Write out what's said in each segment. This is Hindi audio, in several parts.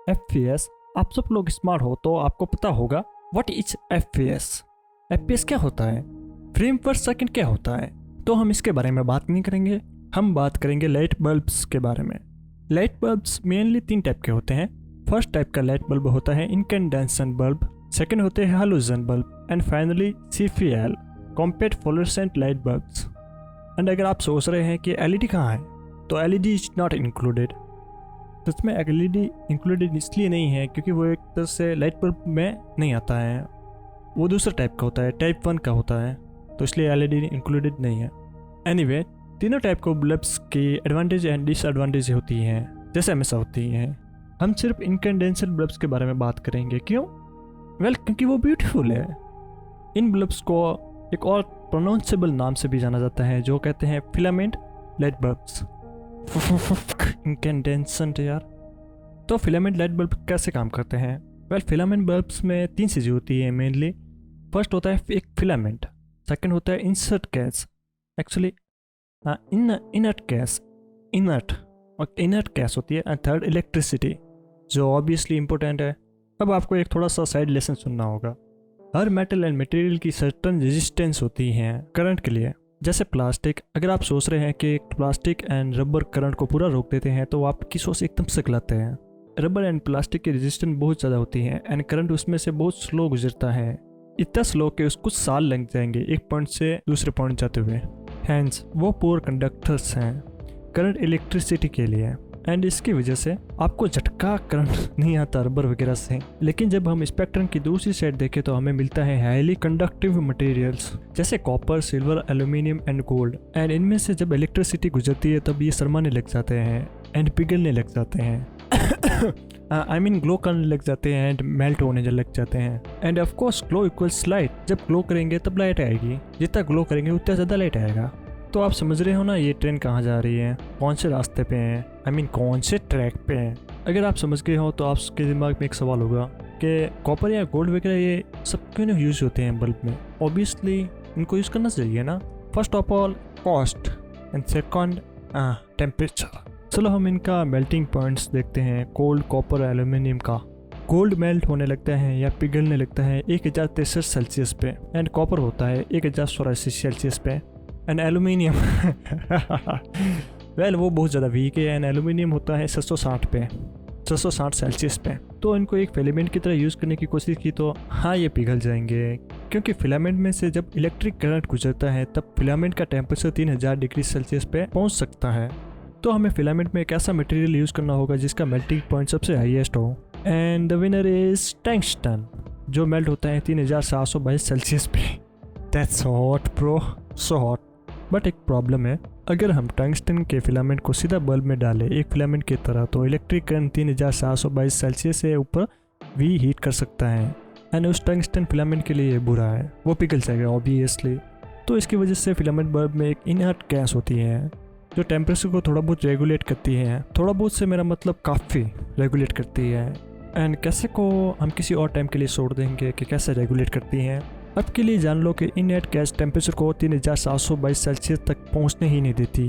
FPS। आप सब लोग स्मार्ट हो तो आपको पता होगा व्हाट इज FPS। FPS क्या होता है, फ्रेम पर सेकंड क्या होता है। तो हम इसके बारे में बात नहीं करेंगे, हम बात करेंगे लाइट बल्ब्स के बारे में। लाइट बल्ब्स मेनली 3 टाइप के होते हैं। फर्स्ट टाइप का लाइट बल्ब होता है इनकैंडेसेंट बल्ब, सेकंड होते हैं halogen bulb and finally CFL compact fluorescent light bulbs. And अगर आप सोच रहे हैं कि LED कहाँ है, तो LED इज नॉट इंक्लूडेड। सच में LED इंक्लूडेड इसलिए नहीं है क्योंकि वो एक तरह से लाइट बल्ब में नहीं आता है, वो दूसरा टाइप का होता है, टाइप 1 का होता है, तो इसलिए LED इंक्लूडेड नहीं है। एनीवे, तीनों टाइप को बल्ब्स की एडवांटेज एंड डिसएडवांटेज होती हैं, जैसे हमेशा होती हैं। हम सिर्फ इनकैंडेसेंट बल्ब्स के बारे में बात करेंगे। क्यों? क्योंकि वो ब्यूटीफुल है। इन बल्ब्स को एक और प्रोनाउंसेबल नाम से भी जाना जाता है, जो कहते हैं फिलामेंट लाइट बल्ब्स। इनकैंडेसेंट यार। तो फिलामेंट लाइट बल्ब कैसे काम करते हैं? फिलामेंट बल्ब्स में 3 चीज़ें होती है मेनली। फर्स्ट होता है एक फिलामेंट, सेकंड होता है insert gas, actually inert gas, inert gas होती है, एंड थर्ड इलेक्ट्रिसिटी, जो ऑब्वियसली इंपॉर्टेंट है। अब आपको एक थोड़ा सा साइड लेसन सुनना होगा। हर मेटल एंड मटेरियल की सर्टन रेजिस्टेंस होती हैं करंट के लिए। जैसे प्लास्टिक, अगर आप सोच रहे हैं कि प्लास्टिक एंड रबर करंट को पूरा रोक देते हैं तो आपकी सोच एकदम से गलत है। रबर एंड प्लास्टिक की रेजिस्टेंस बहुत ज़्यादा होती है एंड करंट उसमें से बहुत स्लो गुजरता है, इतना स्लो कि उसको कुछ साल लग जाएंगे एक पॉइंट से दूसरे पॉइंट जाते हुए। हैंस वो पुअर कंडक्टर्स हैं करंट इलेक्ट्रिसिटी के लिए, एंड इसकी वजह से आपको झटका करंट नहीं आता रबर वगैरह से। लेकिन जब हम स्पेक्ट्रम की दूसरी साइड देखें तो हमें मिलता है हाईली कंडक्टिव मटेरियल्स जैसे copper, silver, aluminium and gold. And इनमें से जब इलेक्ट्रिसिटी गुजरती है तब ये शर्माने लग जाते हैं एंड पिघलने लग जाते हैं। ग्लो करने लग जाते हैं एंड मेल्ट होने लग जाते हैं। End of course glow equals light. जब ग्लो करेंगे तब लाइट आएगी, जितना ग्लो करेंगे उतना ज़्यादा लाइट आएगा। तो आप समझ रहे हो ना ये ट्रेन कहाँ जा रही है, कौन से रास्ते पे हैं, कौन से ट्रैक पे हैं। अगर आप समझ गए हो तो आपके दिमाग में एक सवाल होगा कि कॉपर या गोल्ड वगैरह ये सब क्यों नहीं यूज होते हैं बल्ब में। ऑब्वियसली इनको यूज़ करना चाहिए ना। First of all cost and second temperature. चलो हम इनका मेल्टिंग पॉइंट्स देखते हैं। गोल्ड, कॉपर, एल्यूमिनियम का गोल्ड मेल्ट होने लगता है या पिघलने लगता है 1063 सेल्सियस पे, एंड कॉपर होता है 1084 सेल्सियस पे, एंड एल्यूमिनियम वो बहुत ज़्यादा वीक है, एंड एल्यूमिनियम होता है 660 पे, 660 सेल्सियस पे। तो इनको एक फिलामेंट की तरह यूज़ करने की कोशिश की तो हाँ ये पिघल जाएंगे, क्योंकि फिलामेंट में से जब इलेक्ट्रिक करंट गुजरता है तब फिलामेंट का टेम्परेचर 3000 डिग्री सेल्सियस पे पहुंच सकता है। तो हमें फिलामेंट में एक ऐसा मटेरियल यूज़ करना होगा जिसका मेल्टिंग पॉइंट सबसे हाईएस्ट हो, and the winner is tungsten, जो मेल्ट होता है 3722 सेल्सियस पे। That's hot bro, so hot. But एक प्रॉब्लम है, अगर हम टंगस्टन के फिलामेंट को सीधा बल्ब में डालें एक फिलामेंट की तरह तो इलेक्ट्रिक करंट 3722 सेल्सियस से ऊपर भी हीट कर सकता है, एंड उस टंगस्टन फिलामेंट के लिए ये बुरा है, वो पिघल जाएगा ऑब्वियसली। तो इसकी वजह से फिलामेंट बल्ब में एक इनर्ट गैस होती है जो टेम्परेचर को थोड़ा बहुत रेगुलेट करती है। थोड़ा बहुत से मेरा मतलब काफ़ी रेगुलेट करती है, एंड कैसे को हम किसी और टाइम के लिए छोड़ देंगे कि कैसे रेगुलेट करती हैं। अब के लिए जान लो कि इनर्ट गैस टेम्परेचर को 3722 सेल्सियस तक पहुंचने ही नहीं देती,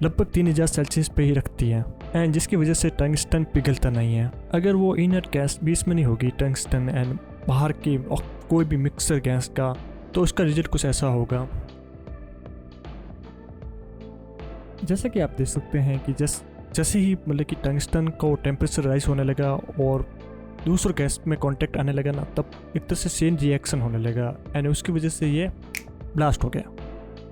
लगभग 3000 सेल्सियस पे ही रखती है, एंड जिसकी वजह से टंगस्टन पिघलता नहीं है। अगर वो इनर्ट गैस बीच में नहीं होगी टंगस्टन एंड बाहर की कोई भी मिक्सर गैस का, तो उसका रिजल्ट कुछ ऐसा होगा। जैसे कि आप देख सकते हैं कि जैसे ही मतलब कि टंगस्टन को टेम्परेचर राइज होने लगा और दूसरे गैस में कांटेक्ट आने लगा ना, तब एक तरह से चेन रिएक्शन होने लगा, एंड उसकी वजह से ये ब्लास्ट हो गया।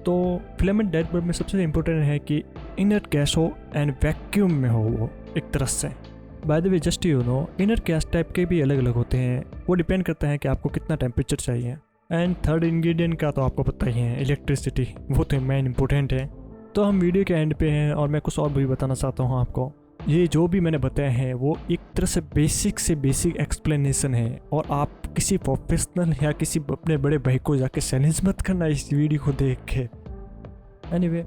तो फिलामेंट लाइट बल्ब में सबसे इम्पोर्टेंट है कि इनर्ट गैस हो एंड वैक्यूम में हो वो एक तरह से। Bye the way just you know, inert gas type के भी अलग अलग होते हैं, वो डिपेंड करता है कि आपको कितना टेम्परेचर चाहिए। एंड थर्ड इंग्रेडिएंट का तो आपको पता ही है, इलेक्ट्रिसिटी, वो तो मेन इंपॉर्टेंट है। तो हम वीडियो के एंड पे हैं और मैं कुछ और भी बताना चाहता हूँ आपको। ये जो भी मैंने बताया है वो एक तरह से बेसिक एक्सप्लेनेशन है, और आप किसी प्रोफेशनल या किसी अपने बड़े भाई को जाके चैलेंज मत करना इस वीडियो को देख के। एनीवे,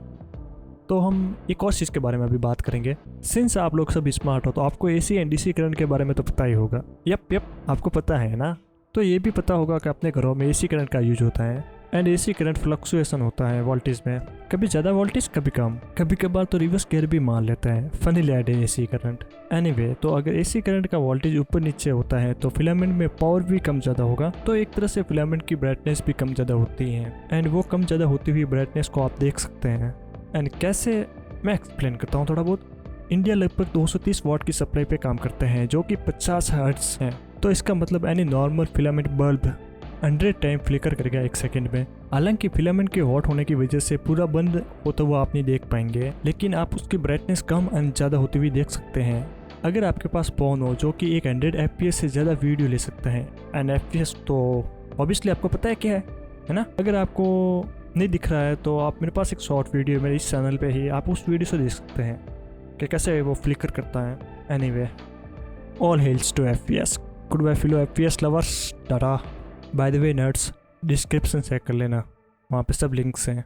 तो हम एक और चीज़ के बारे में अभी बात करेंगे। सिंस आप लोग सब स्मार्ट हो तो आपको AC एंड DC करंट के बारे में तो पता ही होगा। यप आपको पता है ना। तो ये भी पता होगा कि अपने घरों में AC करंट का यूज होता है। एंड एसी करंट फ्लक्चुएशन होता है वोल्टेज में, कभी ज़्यादा वोल्टेज कभी कम, कभी कभार तो रिवर्स गियर भी मार लेता है। फनी लैड है एसी करंट। एनीवे, तो अगर एसी करंट का वोल्टेज ऊपर नीचे होता है तो फिलामेंट में पावर भी कम ज़्यादा होगा, तो एक तरह से फिलामेंट की ब्राइटनेस भी कम ज़्यादा होती है। एंड वो कम ज़्यादा होती हुई ब्राइटनेस को आप देख सकते हैं। एंड कैसे, मैं एक्सप्लेन करता हूँ थोड़ा बहुत। इंडिया लगभग 230 वाट की सप्लाई पे काम करते हैं जो कि 50 हर्ट्ज है। तो इसका मतलब any normal filament bulb 100 time flicker करेगा 1 सेकंड में। हालांकि फिलामेंट के हॉट होने की वजह से पूरा बंद होता हुआ आप नहीं देख पाएंगे, लेकिन आप उसकी ब्राइटनेस कम एंड ज़्यादा होती हुई देख सकते हैं। अगर आपके पास फ़ोन हो जो कि एक 100 FPS से ज़्यादा वीडियो ले सकता है, एंड FPS तो ऑब्वियसली आपको पता है क्या है ना। अगर आपको नहीं दिख रहा है तो आप, मेरे पास एक शॉर्ट वीडियो है मेरे इस चैनल पे ही, आप उस वीडियो से देख सकते हैं कि कैसे वो फ्लिकर करता है। Anyway, all hails to FPS। Good bye fellow FPS lovers, टाटा। By the way nerds, description check कर लेना, वहाँ पे सब लिंक्स हैं।